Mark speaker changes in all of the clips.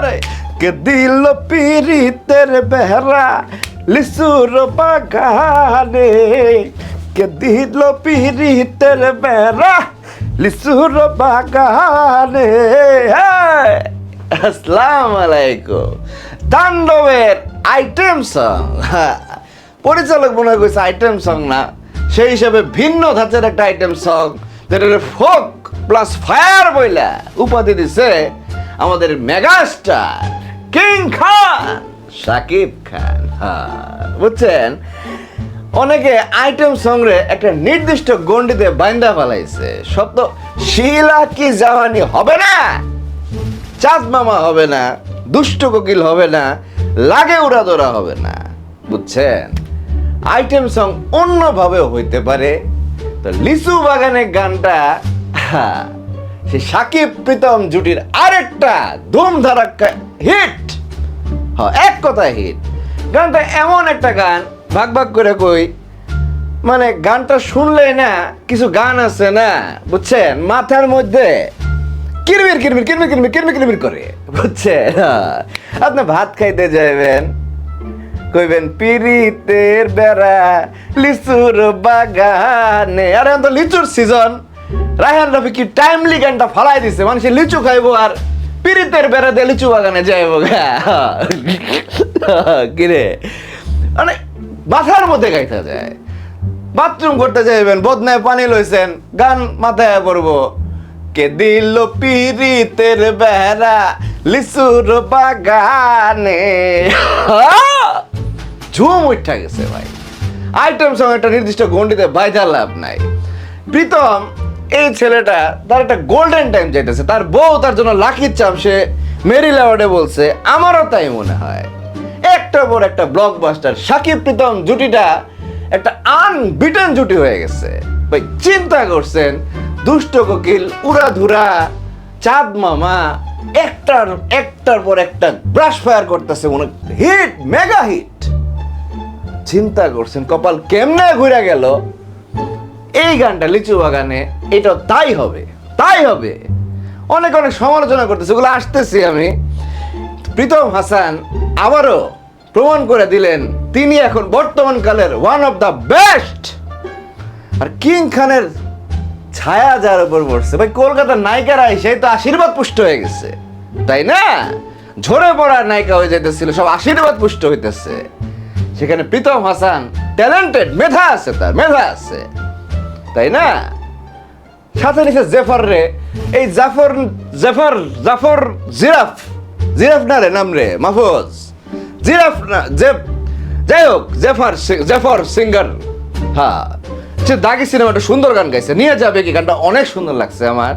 Speaker 1: আরে কে দিল পিরিতের বেহরা লিচুর বাগানে, কে দিল পিরিতের বেহরা লিচুর বাগানে। আসসালামু আলাইকুম। তাণ্ডবের আইটেম সং, পরিচালক মনে করছে আইটেম সং না, সেই হিসাবে ভিন্ন ধাঁচের একটা আইটেম সং, যেটা ফোক প্লাস ফায়ার বইলা উপাধি দিছে আমাদের মেগাস্টার কিং খান শাকিব খান। বুঝছেন, অনেকে আইটেম সং রে একটা নির্দিষ্ট গণ্ডিতে বাইন্দা ফেলাইছে। সব তো শিলা কি জাওয়ানি হবে না, চাঁদ মামা হবে না, দুষ্ট কোকিল হবে না, লাগে উড়াদোড়া হবে না। বুঝছেন, আইটেম সং অন্যভাবেও হইতে পারে। তো লিচু বাগানের গানটা সে সাকিব প্রীতম জুটির আরেকটা ধুমধারাক্কা হিট। এক কথায় হিট। গানটা এমন একটা গান, ভাগ ভাগ করে কই, মানে গানটা শুনলেই না কিছু গান আছে না, বুঝছেন, মাথার মধ্যে কিরমির কিরমির কিরমির কিরমির কিরমির কিরমির করে। বুঝছেন, আপনি ভাত খাইতে যাইবেন, কইবেন পিরিতের বেড়া লিচুর বাগানে। আরে এখন তো লিচুর সিজন, রায়হান রফি কি টাইমলি গানটা ফালাই দিছে, মানুষ লিচু খাইবো আর পিরিতের বেড়া দিয়ে লিচু বাগানে যাইবো। কিরে, মানে মাথার মধ্যে গাইতে যায়। বাথরুম করতে যাইবেন, বদনায় পানি লইছেন, গান মাথায় পড়বো, কে দিল পিরিতের বেড়া লিচুর বাগানে। ঝুম উঠা গেছে ভাই। আইটেম সং একটা নির্দিষ্ট গণ্ডিতে বাইজার লাভ নাই। প্রীতম এই ছেলেটা, তার একটা গোল্ডেন টাইম চাইতেছে, তার বউ তার জন্য লাকির চাপ, সে মেরিল অ্যাওয়ার্ডে বলছে, আমারও তাই মনে হয়। একটার পর একটা ব্লকবাস্টার, সাকিব প্রীতম জুটিটা একটা আনবিটেন জুটি হয়ে গেছে ভাই। চিন্তা করছেন, দুষ্ট কোকিল, উড়াধুরা, চাঁদ মামা একটার পর একটা ব্রাশ ফায়ার করতেছে, মনে হিট, মেগা হিট। চিন্তা করছেন কপাল কেমনে ঘুরে গেল। এই গানটা লিচু বাগানে, এটা তাই হবে, তাই হবে। অনেক অনেক সমালোচনা করতেছে, ওগুলো আসতেছি আমি। প্রীতম হাসান আবারও প্রমাণ করে দিলেন তিনি এখন বর্তমান কালের ওয়ান অফ দ্য বেস্ট। আর কিং খানের ছায়া যার উপর পড়ছে ভাই, কলকাতার নায়িকারা সেই তো আশীর্বাদ পুষ্ট হয়ে গেছে, তাই না? ঝরে পড়ার নায়িকা হয়ে যেতেছিল, সব আশীর্বাদ পুষ্ট হইতেছে। সেখানে প্রীতম হাসান ট্যালেন্টেড, মেধা আছে, তার মেধা আছে, তাই না? সাথে নিচে জেফার রে, এই জাফর জাফর জাফর জিরাফ, জিরাফ না রে নাম রে, মাহফুজ জিরাফ না, যাই হোক, জেফার সিঙ্গার। হ্যাঁ, সে দাগি সিনেমাটা সুন্দর গান গাইছে, নিয়ে যাবে কি, গানটা অনেক সুন্দর লাগছে আমার।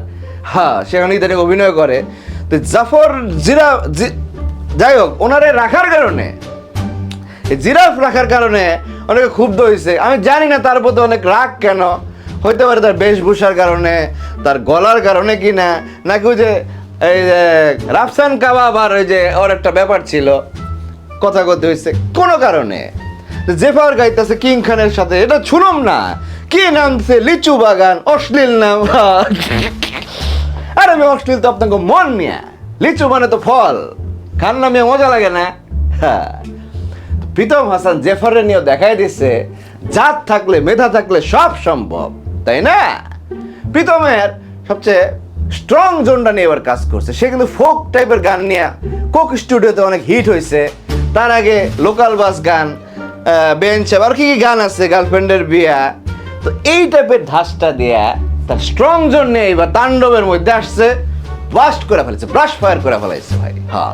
Speaker 1: হ্যাঁ, সেখানে ইদানিং অভিনয় করে। তো জাফর জিরাফ, যাই হোক, ওনারে রাখার কারণে, জিরাফ রাখার কারণে অনেকে ক্ষুব্ধ হয়েছে। আমি জানি না তার প্রতি অনেক রাগ কেন, হইতে পারে তার বেশভূষার কারণে, তার গলার কারণে কি না, নাকি ওই যে এই রাফসান কাবাব আর ওই যে ওর একটা ব্যাপার ছিল, কথা কথা হয়েছে কোনো কারণে। জেফার গাইতেছে কিং খানের সাথে, এটা শুনুম না, কি নাম দিছে, লিচু বাগান, অশ্লীল নাম। আরে আমি অশ্লীল তো আপনাকে মন নিয়া, লিচু মানে তো ফল, খান নামে মজা লাগে না। হ্যাঁ, প্রীতম হাসান জেফারে নিয়েও দেখাই দিচ্ছে, জাত থাকলে, মেধা থাকলে সব সম্ভব, তাই না? প্রীতমের সবচেয়ে স্ট্রং জোনটা নিয়ে এবার কাজ করছে। সে কিন্তু ফোক টাইপের গান নিয়ে কোক স্টুডিওতে অনেক হিট হয়েছে। তার আগে লোকাল বাস গান, বেঞ্চ, আর কি কি গান আছে, গার্লফ্রেন্ডের বিয়া। তো এই টাইপের ধাঁচটা দেয়া তার স্ট্রং জোন নিয়ে এবার তাণ্ডবের মধ্যে আসছে, ব্লাস্ট করে ফেলেছে, ব্রাশ ফায়ার করে ফেলাইছে ভাই। হ্যাঁ,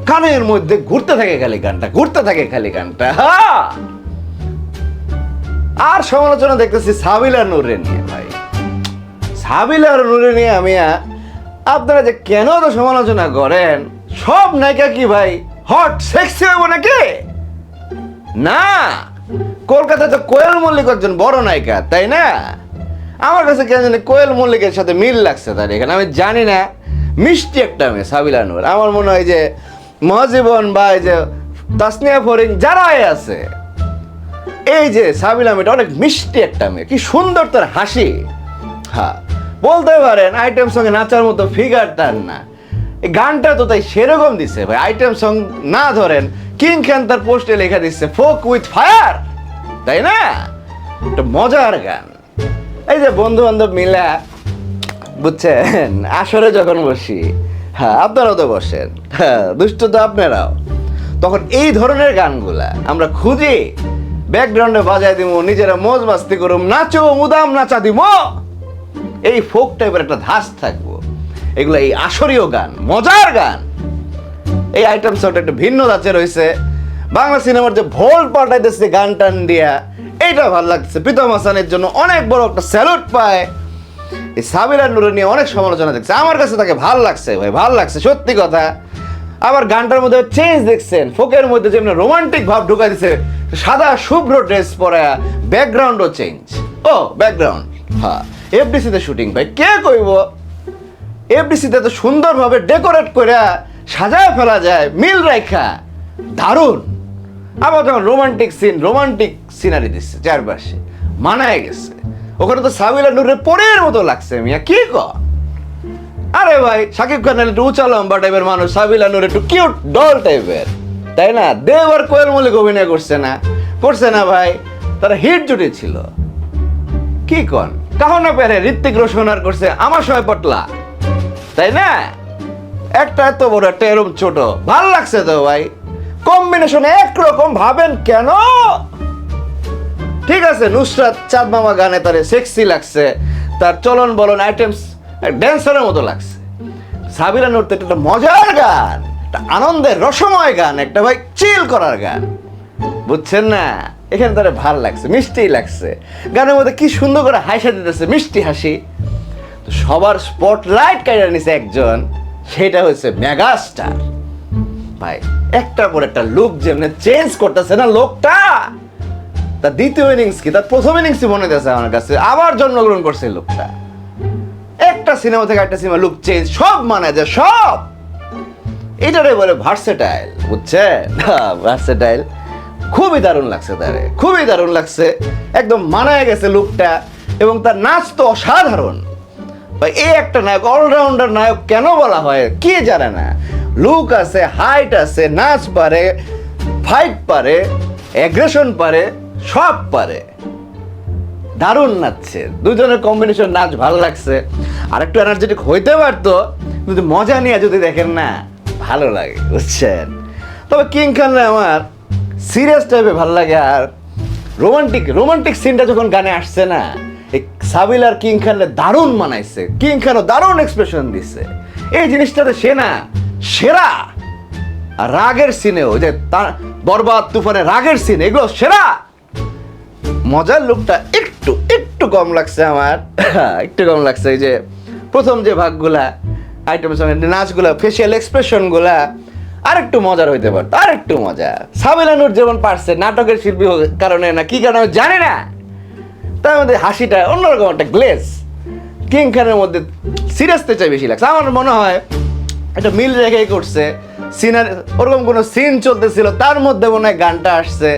Speaker 1: কানের মধ্যে ঘুরতে থাকে খালি গানটা, ঘুরতে থাকে খালি গানটা। হ্যাঁ, আর সমালোচনা দেখতেছি সাবিলা নূরে নিয়ে ভাই। সাবিলা নূরে নিয়ে আমি, আপনারা যে কেন তো সমালোচনা করেন, সব নায়িকা কি ভাই হট সেক্সি হবো নাকি? না, কলকাতায় তো কোয়েল মল্লিক একজন বড় নায়িকা, তাই না? আমার কাছে কেন জানি কোয়েল মল্লিকের সাথে মিল লাগছে তার এখানে, আমি জানি না। মিষ্টি একটা মেয়ে সাবিলা নূর, আমার মনে হয় যে মহাজীবন বা এই যে তাসনিয়া ফরিং যারাই আছে, এই যে সাবিলা মেয়েটা অনেক মিষ্টি একটা মেয়ে, কি সুন্দর তার হাসি। হ্যাঁ, বলতে পারেন আইটেম সঙ্গে নাচার মতো ফিগার তার না, এই গানটা তো তাই সেরকম দিচ্ছে ভাই, আইটেম সং না ধরেন কিং খান তার পোস্টে লেখা দিচ্ছে ফোক উইথ ফায়ার, তাই না? একটা মজার গান। এই যে বন্ধু বান্ধব মিলা, বুঝছেন, আসরে যখন বসি, হ্যাঁ আপনারাও তো বসেন, হ্যাঁ দুষ্ট তো আপনারাও, তখন এই ধরনের গানগুলা আমরা খুঁজি, ব্যাকগ্রাউন্ডে বাজায় দিব, নিজেরা মজ মাস্তি করুম, নাচো মুদাম নাচা দিব, এই ফোক টাইপের একটা ধাস থাকবো। এগুলো এই আসরীয় গান, মজার গান। এই আইটেম সঙ্গটা একটা ভিন্ন ধাঁচে রয়েছে। বাংলা সিনেমার যে ভোল পাল্টাইতেছে গান টান দিয়া, এইটা ভালো লাগছে। প্রীতম হাসানের জন্য অনেক বড় একটা স্যালুট পায়। এই সাবিলা নূরে নিয়ে অনেক সমালোচনা দেখছে, আমার কাছে তাকে ভাল লাগছে ভাই, ভাল লাগছে সত্যি কথা। আবার গানটার মধ্যে চেঞ্জ দেখছেন, ফোকের মধ্যে যেমন রোমান্টিক ভাব ঢুকাই দিছে, সাদা শুভ্র ড্রেস পরা, ব্যাকগ্রাউন্ডও চেঞ্জ। ও ব্যাকগ্রাউন্ড, হ্যাঁ এফডিসিতে শুটিং ভাই, কে কইব এফডিসিতে তো সুন্দরভাবে ডেকোরেট করে সাজায় ফেলা যায়, মিল রাখা দারুণ। আবার যখন রোমান্টিক সিনারি দিচ্ছে চারপাশে, মানায় গেছে। ওখানে তো সাবিলা নূরের পরের মতো লাগছে মিয়া, কি কর? আরে ভাই শাকিব খান একটু উঁচা লম্বা টাইপের মানুষ, সাবিলা নূর একটু কিউট ডল টাইপের, তাই না? দেব আর কোয়েল মল্লিক অভিনয় করছে না ভাই, তারা হিট জুটি ছিল। কি কন কাহনা পেরে ঋত্বিক রোশন আর করছে আমার সময় পটলা, তাই না? একটা এত বড় একটা এরকম ছোট, ভাল লাগছে তো ভাই, কম্বিনেশন একরকম, ভাবেন কেন? ঠিক আছে, নুসরাত চাঁদ মামা গানে তার সেক্সি লাগছে, তার চলন বলন আইটেমস ড্যান্সারের মতো লাগছে। সাবিলা নূর তো একটা মজার গান, একটা আনন্দের রসময় গান, একটা ভাই চিল করার গান, বুঝছেন না? এখানে তারা ভাল লাগছে, মিষ্টি লাগছে। গানের মধ্যে কি সুন্দর করে হাসি দিতেছে, মিষ্টি হাসি। তো সবার স্পটলাইট কাইরা নিছে একজন, সেটা হচ্ছে মেগাস্টার ভাই। একটার পর একটা লুক যেমন চেঞ্জ করতেছে না লোকটা, তার দ্বিতীয় ইনিংস কি তার প্রথম ইনিংসই মনে হচ্ছে আমার কাছে, আবার জন্মগ্রহণ করছে লোকটা। একটা সিনেমা থেকে একটা সিনেমা লুক চেঞ্জ, সব মানে যায় সব। এটারে বলে ভার্সেটাইল, বুঝছেন? ভার্সেটাইল, খুবই দারুণ লাগছে তারে, খুবই দারুণ লাগছে, একদম মানায় গেছে লুকটা। এবং তার নাচ তো অসাধারণ ভাই। এই একটা নায়ক, অলরাউন্ডার নায়ক কেন বলা হয় কি জানে না। লুক আছে, হাইট আছে, নাচ পারে, ফাইট পারে, অ্যাগ্রেশন পারে, সব পারে, দারুণ নাচছে। দুজনের কম্বিনেশন নাচ ভালো লাগছে। আর একটু এনার্জেটিক হইতে পারতো, কিন্তু মজা নিয়ে যদি দেখেন না ভালো লাগে, বুঝছেন? তবে কিং খানরা আমার সিরিয়াস টাইপে ভালো লাগে। আর রোমান্টিক সিনটা যখন গানে আসছে না, এই সাবিল আর কিং খানরা দারুণ মানাইছে। কিং খানও দারুণ এক্সপ্রেশন দিচ্ছে, এই জিনিসটাতে সে না সেরা। আর রাগের সিনেও যে তার বরবাদ তুফানের রাগের সিন, এগুলো সেরা। মজার লুকটা একটু কম লাগছে আমার, একটু কম লাগছে। এই যে প্রথম যে ভাগগুলা আইটেম সঙ্গে নাচগুলা, ফেসিয়াল এক্সপ্রেশনগুলা আরেকটু মজার হইতে পারতো, আরেকটু মজা। সাবিলা নূর যেমন পারছে, নাটকের শিল্পী কারণে না কি কারণে জানি না, তার মধ্যে হাসিটা অন্যরকম একটা গ্লেজ। কিং খানের মধ্যে সিরিয়াসতে চাই বেশি লাগছে। আমার মনে হয় একটা মিল রেখেই করছে। সিনারি ওরকম কোনো সিন চলতেছিল, তার মধ্যে মনে হয় গানটা আসছে,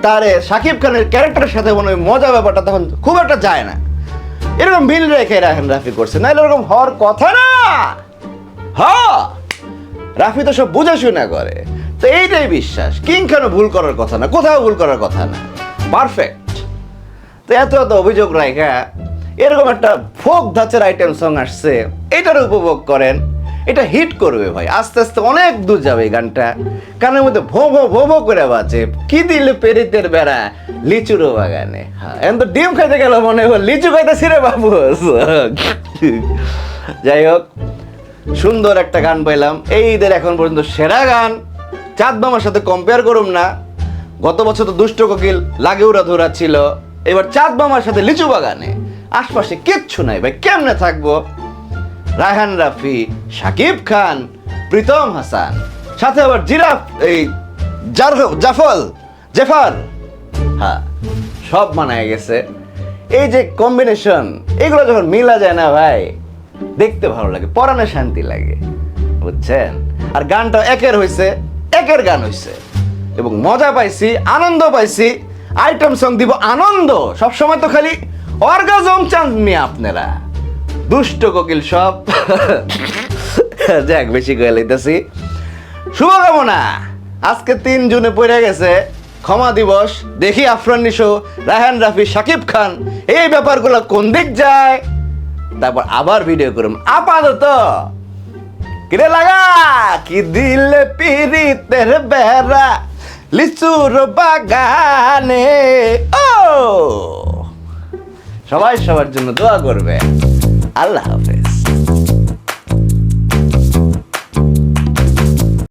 Speaker 1: তারে শাকিব খানের ক্যারেক্টারের সাথে মনে হয় মজা ব্যাপারটা তখন খুব একটা যায় না। এরকম মিল রেখে রাহেন রাফি করছে, নাহলে এরকম হওয়ার কথা না। রাফি তো সব বুঝে শুনে করে, তো এইটাই বিশ্বাস। কিং খানও ভুল করার কথা না, কোথাও ভুল করার কথা না, পারফেক্ট। তো এত অভিযোগ রাখা এরকম একটা ফোক ধাঁচের আইটেম সং আসছে, এটার উপভোগ করেন। এটা হিট করবে ভাই, আস্তে আস্তে অনেক দূর যাবে এই গানটা। কানের মধ্যে ভো ভো করে বাজে, কি দিল পেরিতের বেড়া লিচুরও বাগানে। হ্যাঁ, এখন তো ডিম খাইতে গেল মনে হয় লিচু খাইতেছি রে বাবু। যাই হোক, সুন্দর একটা গান পাইলাম এই ঈদের এখন পর্যন্ত সেরা গান। চাঁদ মামার সাথে কম্পেয়ার করুম না, গত বছর তো দুষ্ট কোকিল লাগে উড়া ধরা ছিল, এবার চাঁদ মামার সাথে লিচু বাগানে। আশপাশে কিচ্ছু নাই ভাই, কেমনে থাকবো? রায়হান রাফি, শাকিব খান, প্রীতম হাসান, সাথে আবার জিরাফ, এই জেফার, হ্যাঁ সব মানায় গেছে। এই যে কম্বিনেশন, এগুলো যখন মিলা যায় না ভাই, দেখতে ভালো লাগে, পরাণে শান্তি লাগে, বুঝছেন? আর গানটা একের গান হয়েছে এবং মজা পাইছি, আনন্দ পাইছি। আইটেম সং দিব আনন্দ, সবসময় তো খালি অর্গাজম চান নিয়ে আপনারা। দুষ্ট কোকিল সব যাক বেশি কয়ে লইতেছি। শুভকামনা। আজকে 3 জুনে পড়ে গেছে ক্ষমা দিবস। দেখি আফরান নিশো, রায়হান রাফি, শাকিব খান এই ব্যাপারগুলো কোন দিক যায়, তারপর আবার ভিডিও করুম। আপাতত কিরে লাগা কি দিলে পিরিতের বেড়া লিচুর বাগানে। ও সবাই সবার জন্য দোয়া করবে। আল্লাহ হাফেজ।